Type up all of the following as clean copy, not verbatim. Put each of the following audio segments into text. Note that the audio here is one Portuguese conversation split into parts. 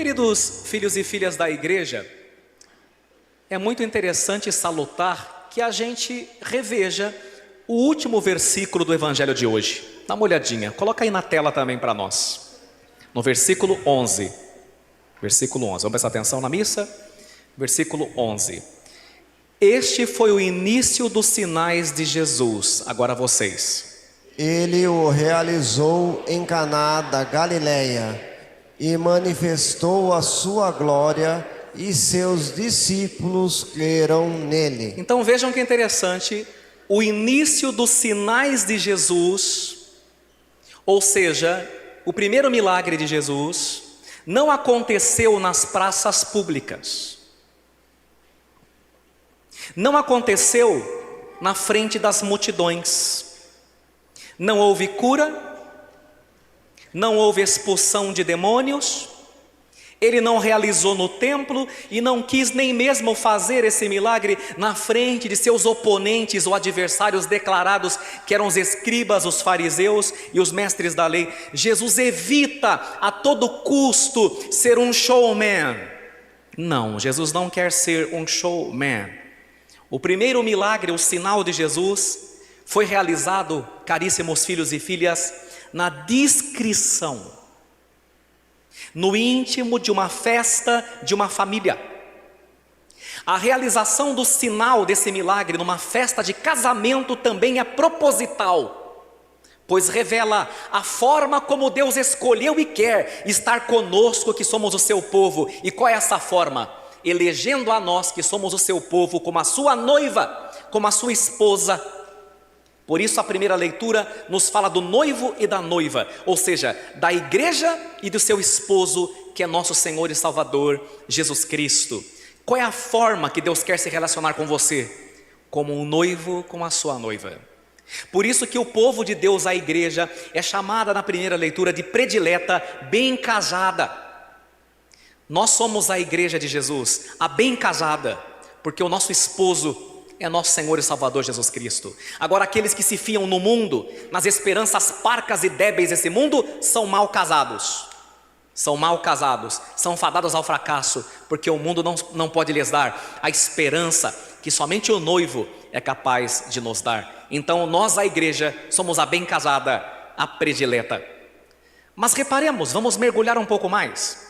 Queridos filhos e filhas da igreja, é muito interessante e salutar que a gente reveja o último versículo do evangelho de hoje. Dá uma olhadinha, coloca aí na tela também para nós. No versículo 11. Versículo 11, vamos prestar atenção na missa? Versículo 11. Este foi o início dos sinais de Jesus. Agora vocês. Ele o realizou em Caná da Galileia e manifestou a sua glória, e seus discípulos creram nele. Então vejam que interessante, o início dos sinais de Jesus, ou seja, o primeiro milagre de Jesus, não aconteceu nas praças públicas, não aconteceu na frente das multidões, não houve cura, não houve expulsão de demônios, ele não realizou no templo e não quis nem mesmo fazer esse milagre na frente de seus oponentes ou adversários declarados, que eram os escribas, os fariseus e os mestres da lei. Jesus evita a todo custo ser um showman. Não, Jesus não quer ser um showman. O primeiro milagre, o sinal de Jesus, foi realizado, caríssimos filhos e filhas, na discrição, no íntimo de uma festa de uma família. A realização do sinal desse milagre numa festa de casamento também é proposital, pois revela a forma como Deus escolheu e quer estar conosco, que somos o seu povo. E qual é essa forma? Elegendo a nós, que somos o seu povo, como a sua noiva, como a sua esposa. Por isso a primeira leitura nos fala do noivo e da noiva, ou seja, da igreja e do seu esposo, que é nosso Senhor e Salvador, Jesus Cristo. Qual é a forma que Deus quer se relacionar com você? Como um noivo com a sua noiva. Por isso que o povo de Deus, a igreja, é chamada na primeira leitura de predileta, bem casada. Nós somos a igreja de Jesus, a bem casada, porque o nosso esposo é nosso Senhor e Salvador Jesus Cristo. Agora, aqueles que se fiam no mundo, nas esperanças parcas e débeis desse mundo, são mal casados. São mal casados, são fadados ao fracasso, porque o mundo não pode lhes dar a esperança que somente o noivo é capaz de nos dar. Então nós, a igreja, somos a bem casada, a predileta. Mas reparemos, vamos mergulhar um pouco mais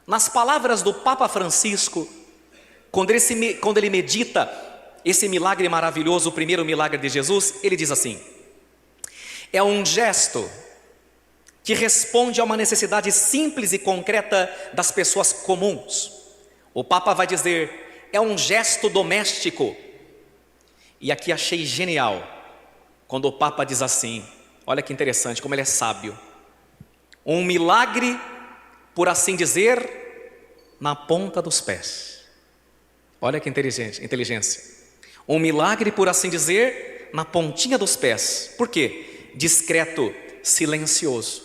nas palavras do Papa Francisco, quando ele medita esse milagre maravilhoso, o primeiro milagre de Jesus. Ele diz assim: é um gesto que responde a uma necessidade simples e concreta das pessoas comuns. O Papa vai dizer, é um gesto doméstico. E aqui achei genial, quando o Papa diz assim, olha que interessante, como ele é sábio. Um milagre, por assim dizer, na ponta dos pés. Olha que inteligência. Um milagre, por assim dizer, na pontinha dos pés. Por quê? Discreto, silencioso.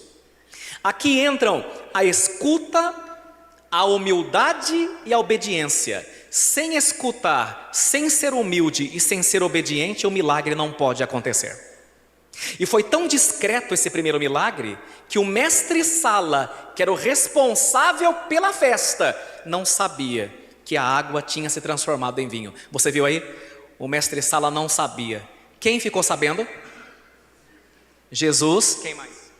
Aqui entram a escuta, a humildade e a obediência. Sem escutar, sem ser humilde e sem ser obediente, o milagre não pode acontecer. E foi tão discreto esse primeiro milagre, que o mestre-sala, que era o responsável pela festa, não sabia que a água tinha se transformado em vinho. Você viu aí? O mestre-sala não sabia. Quem ficou sabendo? Jesus. Quem mais?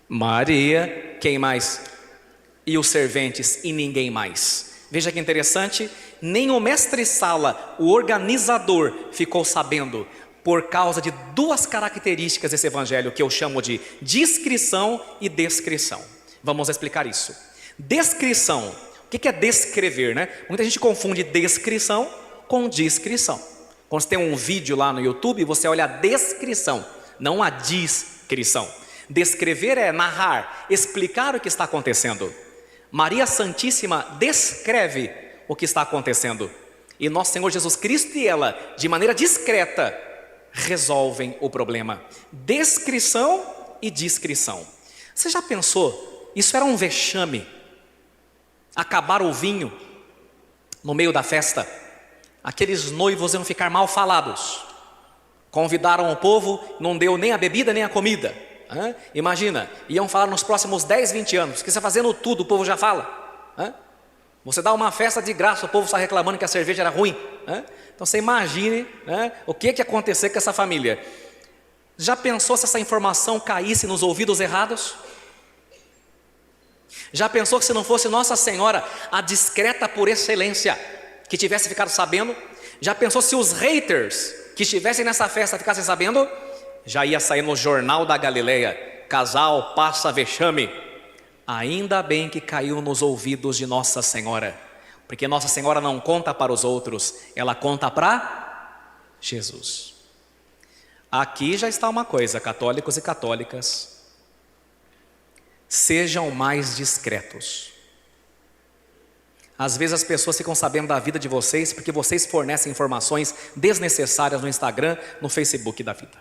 Maria. Quem mais? E os serventes, e ninguém mais. Veja que interessante, nem o mestre-sala, o organizador, ficou sabendo, por causa de duas características desse evangelho, que eu chamo de discrição e descrição. Vamos explicar isso. Descrição, o que é descrever, né? Muita gente confunde descrição com discrição. Quando você tem um vídeo lá no YouTube, você olha a descrição, não a discrição. Descrever é narrar, explicar o que está acontecendo. Maria Santíssima descreve o que está acontecendo. E nosso Senhor Jesus Cristo e ela, de maneira discreta, resolvem o problema. Descrição e discrição. Você já pensou? Isso era um vexame. Acabar o vinho no meio da festa. Aqueles noivos iam ficar mal falados. Convidaram o povo, não deu nem a bebida nem a comida. Imagina, iam falar nos próximos 10, 20 anos, que você fazendo tudo, o povo já fala. Você dá uma festa de graça, o povo está reclamando que a cerveja era ruim. Então você imagine o que ia acontecer com essa família. Já pensou se essa informação caísse nos ouvidos errados? Já pensou que se não fosse Nossa Senhora, a discreta por excelência, que tivesse ficado sabendo? Já pensou se os haters que estivessem nessa festa ficassem sabendo? Já ia sair no Jornal da Galileia: casal passa vexame. Ainda bem que caiu nos ouvidos de Nossa Senhora, porque Nossa Senhora não conta para os outros, ela conta para Jesus. Aqui já está uma coisa, católicos e católicas: sejam mais discretos. Às vezes as pessoas ficam sabendo da vida de vocês porque vocês fornecem informações desnecessárias no Instagram, no Facebook da vida.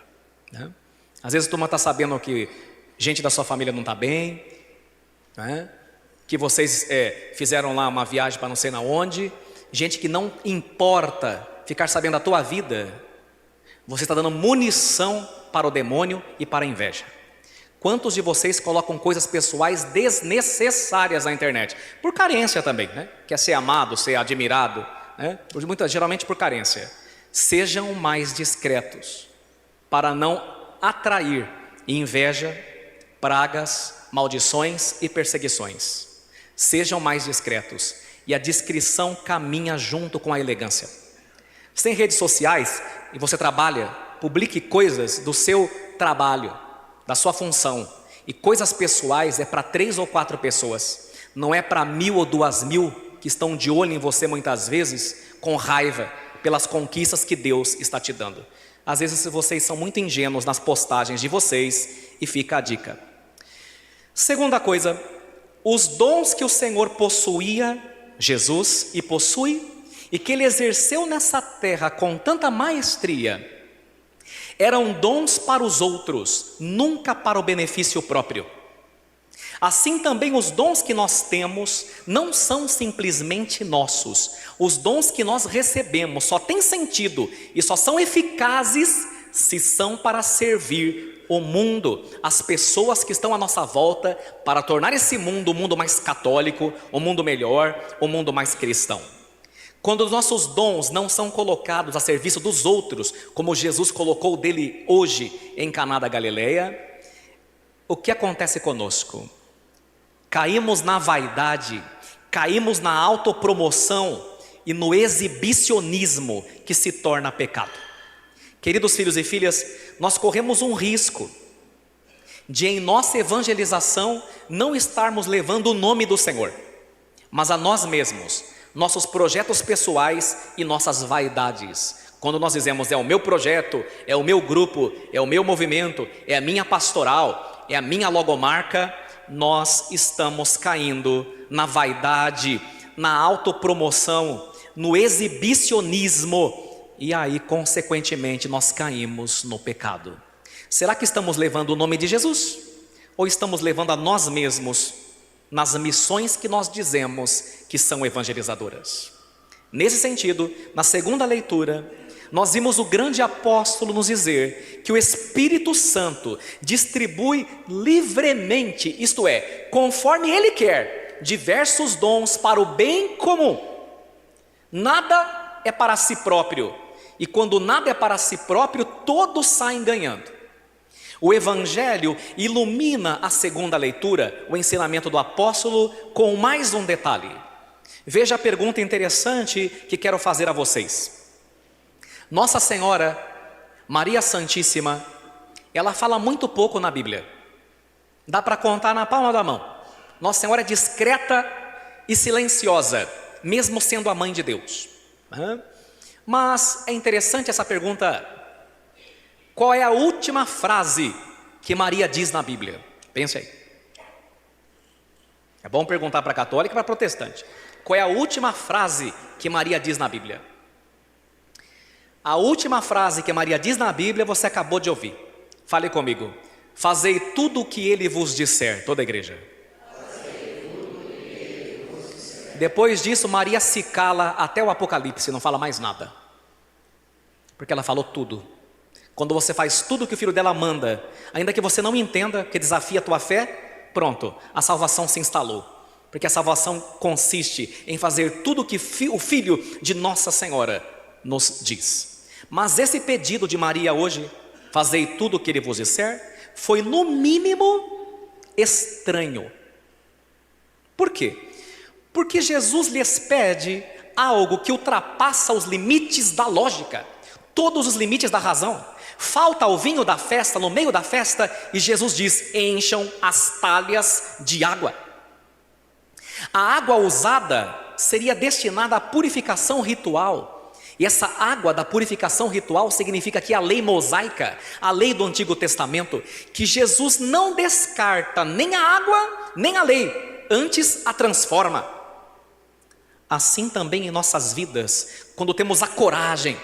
Às vezes a turma está sabendo que gente da sua família não está bem, que vocês fizeram lá uma viagem para não sei na onde, gente que não importa ficar sabendo da tua vida. Você está dando munição para o demônio e para a inveja. Quantos de vocês colocam coisas pessoais desnecessárias na internet? Por carência também, Quer ser amado, ser admirado, geralmente por carência. Sejam mais discretos, para não atrair inveja, pragas, maldições e perseguições. Sejam mais discretos, e a discrição caminha junto com a elegância. Você tem redes sociais e você trabalha, publique coisas do seu trabalho, da sua função. E coisas pessoais é para 3 ou 4 pessoas, não é para 1000 ou 2000 que estão de olho em você muitas vezes, com raiva pelas conquistas que Deus está te dando. Às vezes vocês são muito ingênuos nas postagens de vocês, e fica a dica. Segunda coisa, os dons que o Senhor possuía, Jesus, e possui, e que Ele exerceu nessa terra com tanta maestria, eram dons para os outros, nunca para o benefício próprio. Assim também os dons que nós temos não são simplesmente nossos. Os dons que nós recebemos só têm sentido e só são eficazes se são para servir o mundo, as pessoas que estão à nossa volta, para tornar esse mundo um mundo mais católico, um mundo melhor, um mundo mais cristão. Quando os nossos dons não são colocados a serviço dos outros, como Jesus colocou o dele hoje em Caná da Galileia, o que acontece conosco? Caímos na vaidade, caímos na autopromoção e no exibicionismo, que se torna pecado. Queridos filhos e filhas, nós corremos um risco de, em nossa evangelização, não estarmos levando o nome do Senhor, mas a nós mesmos, nossos projetos pessoais e nossas vaidades. Quando nós dizemos é o meu projeto, é o meu grupo, é o meu movimento, é a minha pastoral, é a minha logomarca, nós estamos caindo na vaidade, na autopromoção, no exibicionismo, e aí consequentemente nós caímos no pecado. Será que estamos levando o nome de Jesus? Ou estamos levando a nós mesmos nas missões que nós dizemos que são evangelizadoras? Nesse sentido, na segunda leitura, nós vimos o grande apóstolo nos dizer que o Espírito Santo distribui livremente, isto é, conforme Ele quer, diversos dons para o bem comum. Nada é para si próprio, e quando nada é para si próprio, todos saem ganhando. O Evangelho ilumina a segunda leitura, o ensinamento do apóstolo, com mais um detalhe. Veja a pergunta interessante que quero fazer a vocês. Nossa Senhora, Maria Santíssima, ela fala muito pouco na Bíblia. Dá para contar na palma da mão. Nossa Senhora é discreta e silenciosa, mesmo sendo a mãe de Deus. Mas é interessante essa pergunta. Qual é a última frase que Maria diz na Bíblia? Pense aí. É bom perguntar para católico e para protestante. Qual é a última frase que Maria diz na Bíblia? A última frase que Maria diz na Bíblia você acabou de ouvir. Fale comigo. Fazei tudo o que Ele vos disser. Toda a igreja. Depois disso, Maria se cala até o Apocalipse, não fala mais nada. Porque ela falou tudo. Quando você faz tudo o que o Filho dela manda, ainda que você não entenda, que desafia a tua fé, pronto, a salvação se instalou. Porque a salvação consiste em fazer tudo o que o Filho de Nossa Senhora nos diz. Mas esse pedido de Maria hoje, fazei tudo o que ele vos disser, foi no mínimo estranho. Por quê? Porque Jesus lhes pede algo que ultrapassa os limites da lógica, todos os limites da razão. Falta o vinho da festa no meio da festa e Jesus diz: encham as talhas de água. A água usada seria destinada à purificação ritual. E essa água da purificação ritual significa que a lei mosaica, a lei do Antigo Testamento, que Jesus não descarta nem a água, nem a lei, antes a transforma. Assim também em nossas vidas, quando temos a coragem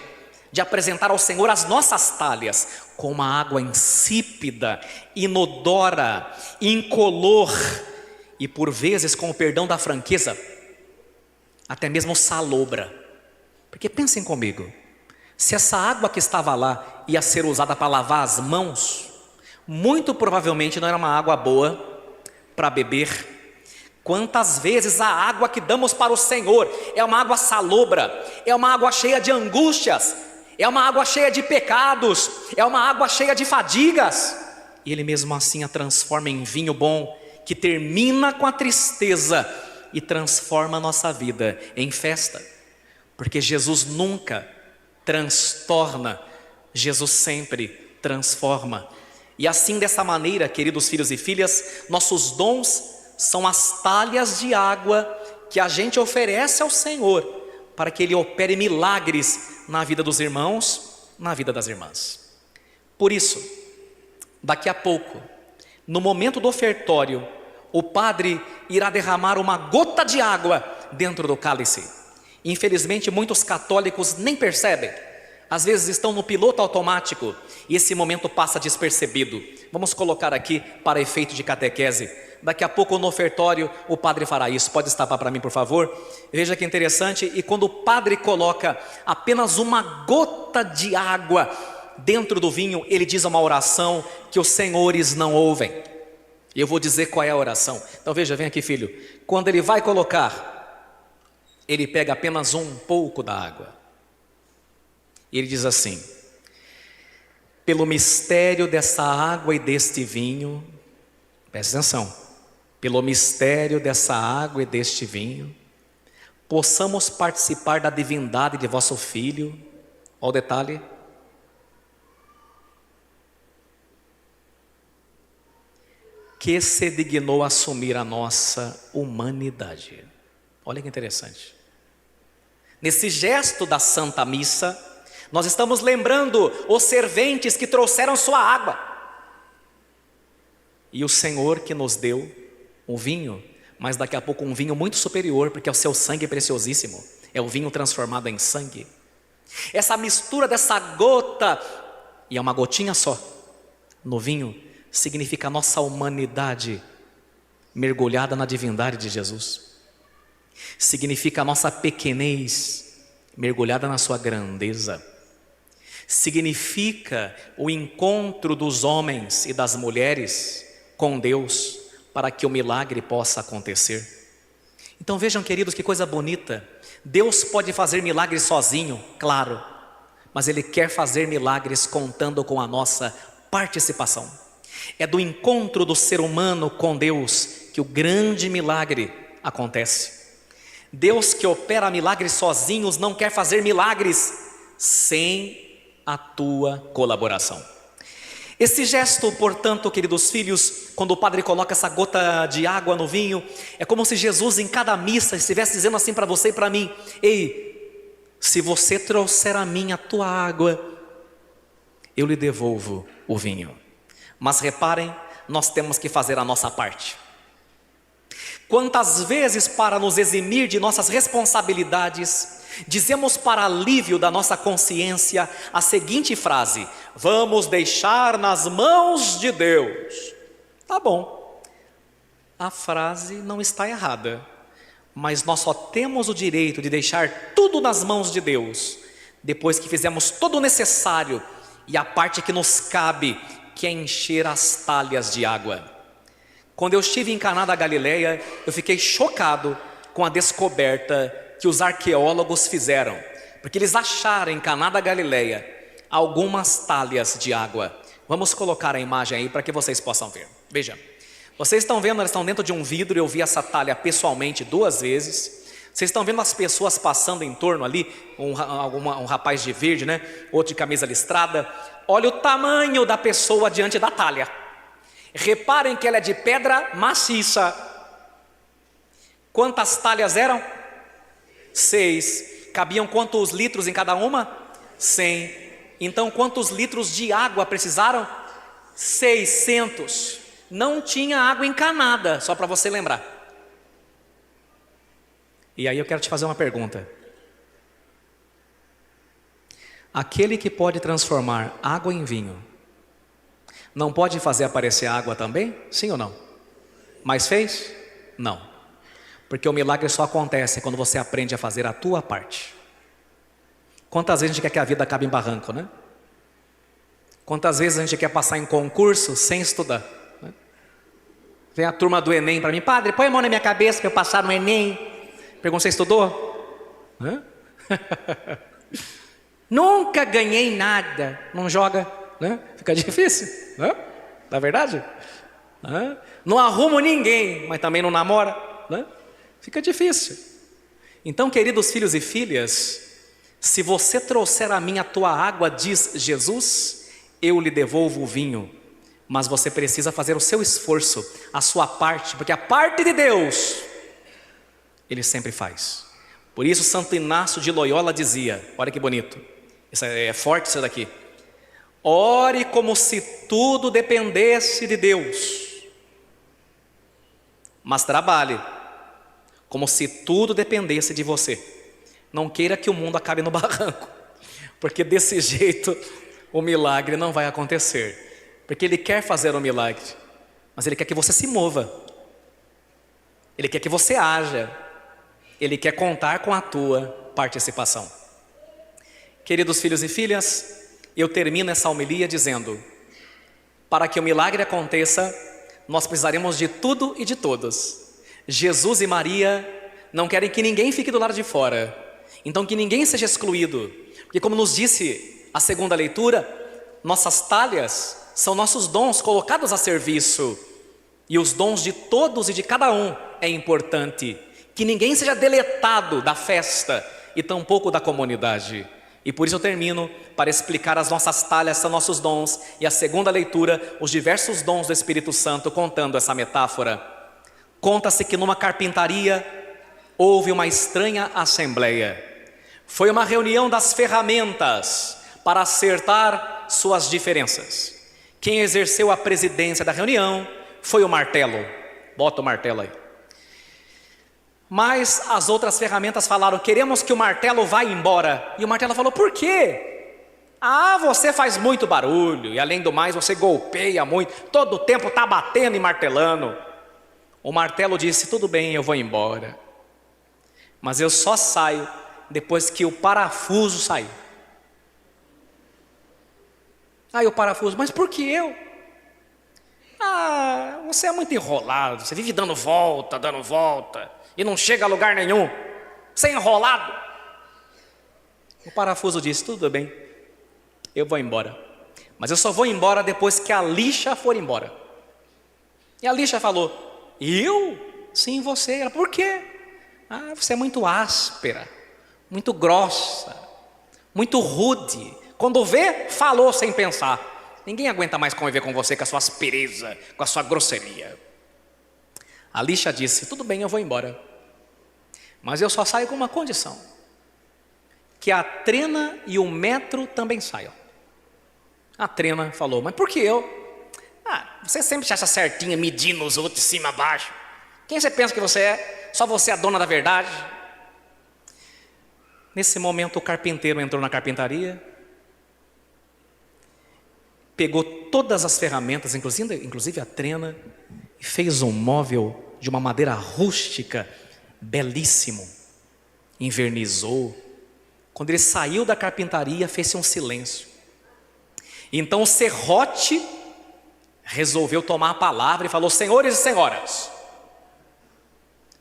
de apresentar ao Senhor as nossas talhas, com uma água insípida, inodora, incolor, e por vezes, com o perdão da franqueza, até mesmo salobra. Porque pensem comigo, se essa água que estava lá ia ser usada para lavar as mãos, muito provavelmente não era uma água boa para beber. Quantas vezes a água que damos para o Senhor é uma água salobra, é uma água cheia de angústias, é uma água cheia de pecados, é uma água cheia de fadigas, e Ele mesmo assim a transforma em vinho bom, que termina com a tristeza e transforma a nossa vida em festa. Porque Jesus nunca transtorna, Jesus sempre transforma. E assim, dessa maneira, queridos filhos e filhas, nossos dons são as talhas de água que a gente oferece ao Senhor, para que Ele opere milagres na vida dos irmãos, na vida das irmãs. Por isso, daqui a pouco, no momento do ofertório, o padre irá derramar uma gota de água dentro do cálice. Infelizmente, muitos católicos nem percebem. Às vezes estão no piloto automático e esse momento passa despercebido. Vamos colocar aqui para efeito de catequese. Daqui a pouco no ofertório o padre fará isso. Pode estapar para mim, por favor? Veja que interessante. E quando o padre coloca apenas uma gota de água dentro do vinho, ele diz uma oração que os senhores não ouvem. E eu vou dizer qual é a oração. Então veja, vem aqui, filho. Quando ele vai colocar, ele pega apenas um pouco da água. E ele diz assim: pelo mistério dessa água e deste vinho, presta atenção, pelo mistério dessa água e deste vinho, possamos participar da divindade de vosso Filho. Olha o detalhe. Que se dignou assumir a nossa humanidade. Olha que interessante. Nesse gesto da Santa Missa, nós estamos lembrando os serventes que trouxeram sua água. E o Senhor que nos deu um vinho, mas daqui a pouco um vinho muito superior, porque é o seu sangue preciosíssimo. É o vinho transformado em sangue. Essa mistura dessa gota, e é uma gotinha só, no vinho, significa a nossa humanidade mergulhada na divindade de Jesus. Significa a nossa pequenez mergulhada na sua grandeza. Significa o encontro dos homens e das mulheres com Deus, para que o milagre possa acontecer. Então vejam, queridos, que coisa bonita. Deus pode fazer milagres sozinho, claro, mas Ele quer fazer milagres contando com a nossa participação. É do encontro do ser humano com Deus que o grande milagre acontece. Deus, que opera milagres sozinhos, não quer fazer milagres sem a tua colaboração. Esse gesto, portanto, queridos filhos, quando o padre coloca essa gota de água no vinho, é como se Jesus em cada missa estivesse dizendo assim para você e para mim: ei, se você trouxer a mim a tua água, eu lhe devolvo o vinho. Mas reparem, nós temos que fazer a nossa parte. Quantas vezes, para nos eximir de nossas responsabilidades, dizemos para alívio da nossa consciência a seguinte frase: vamos deixar nas mãos de Deus. Tá bom, a frase não está errada, mas nós só temos o direito de deixar tudo nas mãos de Deus depois que fizemos todo o necessário e a parte que nos cabe, que é encher as talhas de água. Quando eu estive em Caná da Galileia, eu fiquei chocado com a descoberta que os arqueólogos fizeram, porque eles acharam em Caná da Galileia algumas talhas de água. Vamos colocar a imagem aí para que vocês possam ver. Veja, vocês estão vendo, elas estão dentro de um vidro. Eu vi essa talha pessoalmente 2 vezes. Vocês estão vendo as pessoas passando em torno ali, um rapaz de verde, né? Outro de camisa listrada. Olha o tamanho da pessoa diante da talha. Reparem que ela é de pedra maciça. Quantas talhas eram? 6. Cabiam quantos litros em cada uma? 100. Então quantos litros de água precisaram? 600. Não tinha água encanada, só para você lembrar. E aí eu quero te fazer uma pergunta. Aquele que pode transformar água em vinho, não pode fazer aparecer água também? Sim ou não? Mas fez? Não. Porque o milagre só acontece quando você aprende a fazer a tua parte. Quantas vezes a gente quer que a vida acabe em barranco, né? Quantas vezes a gente quer passar em concurso sem estudar, né? Vem a turma do Enem para mim: padre, põe a mão na minha cabeça para eu passar no Enem. Pergunta: você estudou? Hã? Nunca ganhei nada. Não joga, né? Fica difícil, né? Não é verdade? Não arrumo ninguém, mas também não namora, né? Fica difícil. Então, queridos filhos e filhas, se você trouxer a mim a tua água, diz Jesus, eu lhe devolvo o vinho. Mas você precisa fazer o seu esforço, a sua parte, porque a parte de Deus Ele sempre faz. Por isso Santo Inácio de Loyola dizia, olha que bonito, isso é forte isso daqui: ore como se tudo dependesse de Deus, mas trabalhe como se tudo dependesse de você. Não queira que o mundo acabe no barranco, porque desse jeito o milagre não vai acontecer. Porque Ele quer fazer um milagre, mas Ele quer que você se mova, Ele quer que você haja, Ele quer contar com a tua participação. Queridos filhos e filhas, eu termino essa homilia dizendo: para que o milagre aconteça, nós precisaremos de tudo e de todos. Jesus e Maria não querem que ninguém fique do lado de fora, então que ninguém seja excluído, porque como nos disse a segunda leitura, nossas talhas são nossos dons colocados a serviço, e os dons de todos e de cada um é importante. Que ninguém seja deletado da festa e tampouco da comunidade. E por isso eu termino para explicar: as nossas talhas são nossos dons, e a segunda leitura, os diversos dons do Espírito Santo, contando essa metáfora. Conta-se que numa carpintaria houve uma estranha assembleia. Foi uma reunião das ferramentas para acertar suas diferenças. Quem exerceu a presidência da reunião foi o martelo. Bota o martelo aí. Mas as outras ferramentas falaram: queremos que o martelo vá embora. E o martelo falou: por quê? Você faz muito barulho, e além do mais você golpeia muito, todo o tempo está batendo e martelando. O martelo disse: tudo bem, eu vou embora, mas eu só saio depois que o parafuso sair. Aí o parafuso: mas por que eu? Você é muito enrolado, você vive dando volta, e não chega a lugar nenhum, você é enrolado. O parafuso disse: tudo bem, eu vou embora, mas eu só vou embora depois que a lixa for embora. E a lixa falou: eu? Sim, você. Ela: por quê? Você é muito áspera, muito grossa, muito rude. Quando vê, falou sem pensar. Ninguém aguenta mais conviver com você, com a sua aspereza, com a sua grosseria. A lixa disse: tudo bem, eu vou embora, mas eu só saio com uma condição: que a trena e o metro também saiam. A trena falou: mas por que eu? Você sempre se acha certinha, medindo os outros de cima a baixo. Quem você pensa que você é? Só você é a dona da verdade. Nesse momento o carpinteiro entrou na carpintaria, pegou todas as ferramentas, inclusive a trena, e fez um móvel de uma madeira rústica, belíssimo. Invernizou. Quando ele saiu da carpintaria, fez-se um silêncio. Então o serrote resolveu tomar a palavra e falou: senhores e senhoras,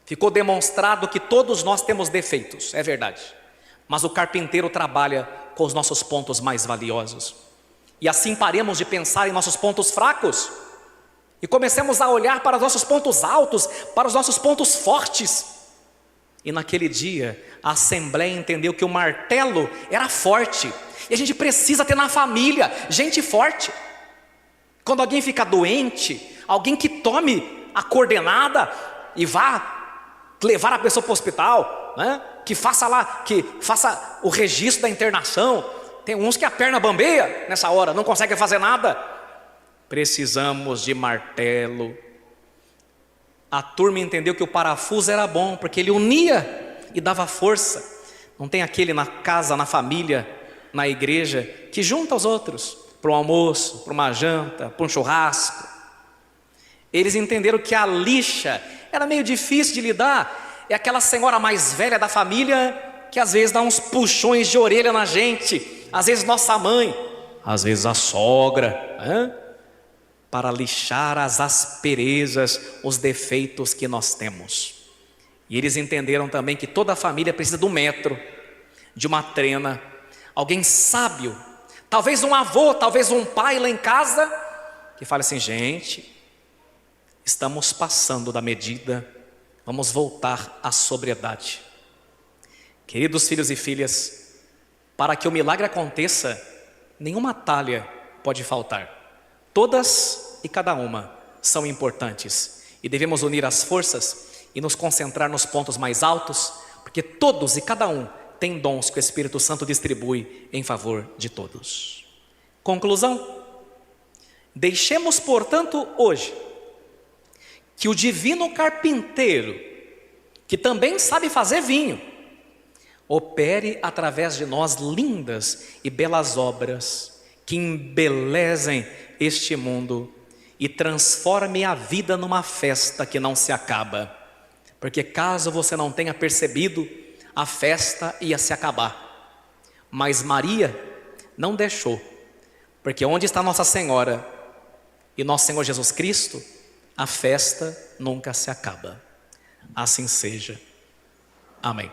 ficou demonstrado que todos nós temos defeitos, é verdade, mas o carpinteiro trabalha com os nossos pontos mais valiosos, e assim paremos de pensar em nossos pontos fracos e comecemos a olhar para os nossos pontos altos, para os nossos pontos fortes. E naquele dia a assembleia entendeu que o martelo era forte, e a gente precisa ter na família gente forte. Quando alguém fica doente, alguém que tome a coordenada e vá levar a pessoa para o hospital, né? que faça o registro da internação. Tem uns que a perna bambeia nessa hora, não conseguem fazer nada. Precisamos de martelo. A turma entendeu que o parafuso era bom, porque ele unia e dava força. Não tem aquele na casa, na família, na igreja, que junta os outros para um almoço, para uma janta, para um churrasco. Eles entenderam que a lixa era meio difícil de lidar. É aquela senhora mais velha da família que às vezes dá uns puxões de orelha na gente, às vezes nossa mãe, às vezes a sogra, para lixar as asperezas, os defeitos que nós temos. E eles entenderam também que toda a família precisa de um metro, de uma trena, alguém sábio, talvez um avô, talvez um pai lá em casa, que fale assim: gente, estamos passando da medida, vamos voltar à sobriedade. Queridos filhos e filhas, para que o milagre aconteça, nenhuma talha pode faltar. Todas e cada uma são importantes, e devemos unir as forças e nos concentrar nos pontos mais altos, porque todos e cada um têm dons que o Espírito Santo distribui em favor de todos. Conclusão: deixemos, portanto, hoje que o divino carpinteiro, que também sabe fazer vinho, opere através de nós lindas e belas obras que embelezem este mundo e transforme a vida numa festa que não se acaba. Porque caso você não tenha percebido, a festa ia se acabar. Mas Maria não deixou, porque onde está Nossa Senhora e Nosso Senhor Jesus Cristo, a festa nunca se acaba. Assim seja. Amém.